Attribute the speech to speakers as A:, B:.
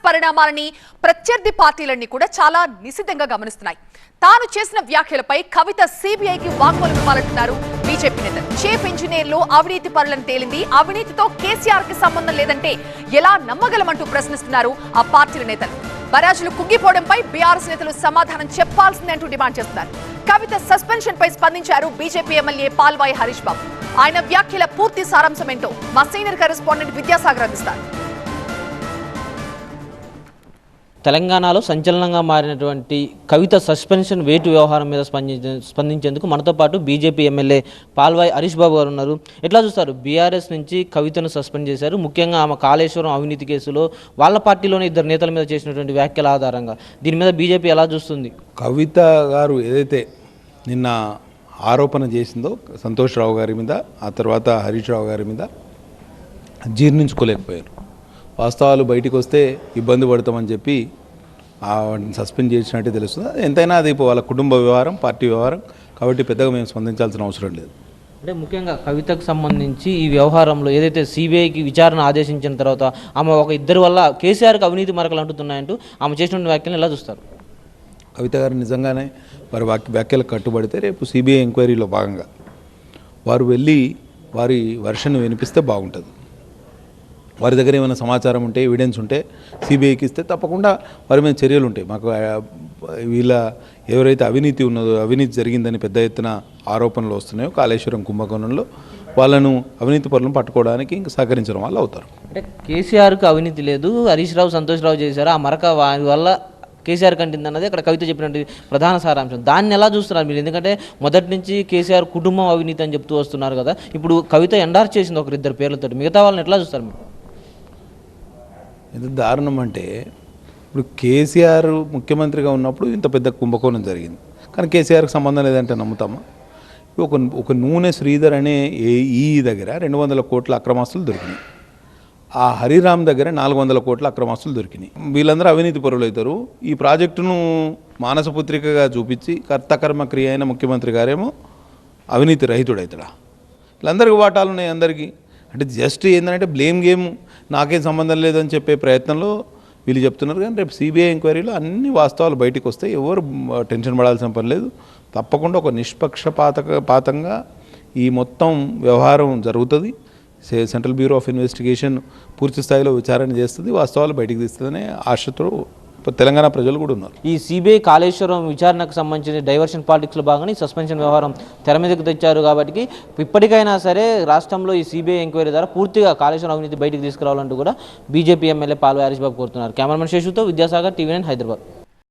A: పరిణామాలని ప్రత్యర్థి పార్టీలన్నీ కూడా చాలా నిశితంగా గమనిస్తున్నాయి. తాను చేసిన వ్యాఖ్యలపై కవిత సిబిఐకి వాగ్మూలం ఇవ్వాలంటున్నారు బీజేపీ నేతలు. చీఫ్ ఇంజనీర్లు అవినీతి పరులని తేలింది, అవినీతితో కేసీఆర్ కి సంబంధం లేదంటే ఎలా నమ్మగలమంటూ ప్రశ్నిస్తున్నారు ఆ పార్టీల నేతలు. బరాజులు కుంగిపోవడంపై బీఆర్ఎస్ నేతలు సమాధానం చెప్పాల్సిందే అంటూ డిమాండ్ చేస్తున్నారు. కవిత సస్పెన్షన్ పై స్పందించారు బీజేపీ ఎమ్మెల్యే పాల్వాయి హరీష్ బాబు. ఆయన వ్యాఖ్యల పూర్తి సారాంశం ఏంటో మా సీనియర్ కరెస్పాండెంట్ విద్యాసాగర్ అందిస్తారు.
B: తెలంగాణలో సంచలనంగా మారినటువంటి కవిత సస్పెన్షన్ వేటు వ్యవహారం మీద స్పందించేందుకు మనతో పాటు బీజేపీ ఎమ్మెల్యే పాల్వాయి హరీష్ బాబు గారు ఉన్నారు. ఎట్లా చూస్తారు? బీఆర్ఎస్ నుంచి కవితను సస్పెండ్ చేశారు. ముఖ్యంగా ఆమె కాళేశ్వరం అవినీతి కేసులో వాళ్ళ పార్టీలోని ఇద్దరు నేతల మీద చేసినటువంటి వ్యాఖ్యల ఆధారంగా దీని మీద బీజేపీ ఎలా చూస్తుంది?
C: కవిత గారు ఏదైతే నిన్న ఆరోపణ చేసిందో సంతోష్ రావు గారి మీద, ఆ తర్వాత హరీష్ రావు గారి మీద జీర్ణించుకోలేకపోయారు. వాస్తవాలు బయటికి వస్తే ఇబ్బంది పడతామని చెప్పి వాటిని సస్పెండ్ చేసినట్టే తెలుస్తుంది. ఎంతైనా అది వాళ్ళ కుటుంబ వ్యవహారం, పార్టీ వ్యవహారం కాబట్టి పెద్దగా మేము స్పందించాల్సిన అవసరం లేదు.
B: అంటే ముఖ్యంగా కవితకు సంబంధించి ఈ వ్యవహారంలో ఏదైతే సిబిఐకి విచారణ ఆదేశించిన తర్వాత ఆమె ఒక ఇద్దరి వల్ల కేసీఆర్కి అవినీతి మరకలు అంటున్నాయంటూ ఆమె చేసిన వ్యాఖ్యలను ఎలా చూస్తారు?
C: కవిత గారు నిజంగానే వారి వ్యాఖ్యలకు కట్టుబడితే రేపు సిబిఐ ఎంక్వైరీలో భాగంగా వారు వెళ్ళి వారి వర్షన్ వినిపిస్తే బాగుంటుంది. వారి దగ్గర ఏమైనా సమాచారం ఉంటే, ఎవిడెన్స్ ఉంటే సిబిఐకి ఇస్తే తప్పకుండా వారి మీద చర్యలు ఉంటాయి. మాకు వీళ్ళ ఎవరైతే అవినీతి ఉన్నదో, అవినీతి జరిగిందని పెద్ద ఎత్తున ఆరోపణలు వస్తున్నాయో కాళేశ్వరం కుంభకోణంలో, వాళ్ళను అవినీతి పరులను పట్టుకోవడానికి ఇంకా సహకరించడం వాళ్ళు అవుతారు.
B: అంటే కేసీఆర్కి అవినీతి లేదు, హరీష్ రావు, సంతోష్ రావు చేశారు, ఆ మరక వారి వల్ల కేసీఆర్ కంటింది అన్నది అక్కడ కవిత చెప్పినట్టు ప్రధాన సారాంశం. దాన్ని ఎలా చూస్తున్నారు మీరు? ఎందుకంటే మొదటి నుంచి కేసీఆర్ కుటుంబం అవినీతి అని చెప్తూ వస్తున్నారు కదా, ఇప్పుడు కవిత ఎండార్ చేసింది ఒకరిద్దరు పేర్లతో, మిగతా వాళ్ళని ఎట్లా చూస్తారు మీరు?
C: ఎంత దారుణం అంటే, ఇప్పుడు కేసీఆర్ ముఖ్యమంత్రిగా ఉన్నప్పుడు ఇంత పెద్ద కుంభకోణం జరిగింది, కానీ కేసీఆర్కి సంబంధం లేదంటే నమ్ముతామా? ఒక నూనె శ్రీధర్ అనే ఈ దగ్గర 200 కోట్ల అక్రమాస్తులు దొరికినాయి. ఆ హరిరామ్ దగ్గర 400 కోట్ల అక్రమాస్తులు దొరికినాయి. వీళ్ళందరూ అవినీతి పరులు అవుతారు. ఈ ప్రాజెక్టును మానసపుత్రికగా చూపించి కర్తకర్మ క్రియ అయిన ముఖ్యమంత్రి గారేమో అవినీతి రహితుడవుతాడా? వీళ్ళందరికీ వాటాలు ఉన్నాయి అందరికీ. అంటే జస్ట్ ఏంటంటే బ్లేమ్ గేమ్, నాకేం సంబంధం లేదని చెప్పే ప్రయత్నంలో వీళ్ళు చెప్తున్నారు. కానీ రేపు సిబిఐ ఎంక్వైరీలో అన్ని వాస్తవాలు బయటకు వస్తాయి. ఎవరు టెన్షన్ పడాల్సిన పని లేదు. తప్పకుండా ఒక నిష్పక్షపాతంగా ఈ మొత్తం వ్యవహారం జరుగుతుంది. సెంట్రల్ బ్యూరో ఆఫ్ ఇన్వెస్టిగేషన్ పూర్తి స్థాయిలో విచారణ చేస్తుంది, వాస్తవాలు బయటకు తీస్తుందనే ఆశతో తెలంగాణ ప్రజలు కూడా ఉన్నారు.
B: ఈ సిబిఐ కాళేశ్వరం విచారణకు సంబంధించిన డైవర్షన్ పాలిటిక్స్లో భాగంగా సస్పెన్షన్ వ్యవహారం తెర మీదకు తెచ్చారు. కాబట్టి ఇప్పటికైనా సరే రాష్ట్రంలో ఈ సిబిఐ ఎంక్వైరీ ద్వారా పూర్తిగా కాళేశ్వరం అవినీతి బయటకు తీసుకురావాలంటూ కూడా బీజేపీ ఎమ్మెల్యే పాల్వాయి హరీష్ బాబు కోరుతున్నారు. కెమెరామెన్ శేషుతో విద్యాసాగర్, TV9 హైదరాబాద్.